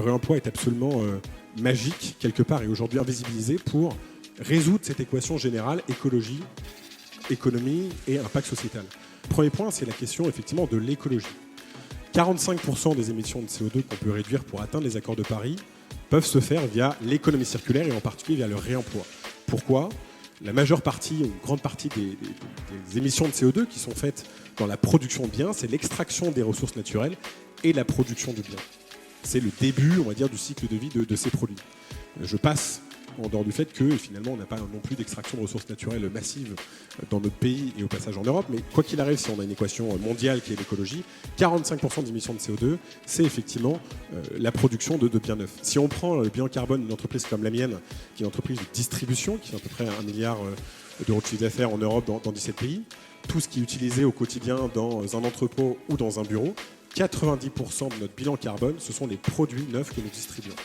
réemploi est absolument magique, quelque part, et aujourd'hui invisibilisé pour résoudre cette équation générale écologie, économie et impact sociétal. Premier point, c'est la question effectivement de l'écologie. 45% des émissions de CO2 qu'on peut réduire pour atteindre les accords de Paris peuvent se faire via l'économie circulaire et en particulier via le réemploi. Pourquoi ? La majeure partie, ou une grande partie des émissions de CO2 qui sont faites dans la production de biens, c'est l'extraction des ressources naturelles et la production de biens. C'est le début, on va dire, du cycle de vie de ces produits. Je passe en dehors du fait que finalement on n'a pas non plus d'extraction de ressources naturelles massive dans notre pays et au passage en Europe, mais quoi qu'il arrive, si on a une équation mondiale qui est l'écologie, 45% d'émissions de CO2, c'est effectivement la production de biens neufs. Si on prend le bilan carbone d'une entreprise comme la mienne, qui est une entreprise de distribution, qui fait à peu près 1 milliard d'euros de chiffre d'affaires en Europe dans 17 pays, tout ce qui est utilisé au quotidien dans un entrepôt ou dans un bureau, 90% de notre bilan carbone, ce sont les produits neufs que nous distribuons.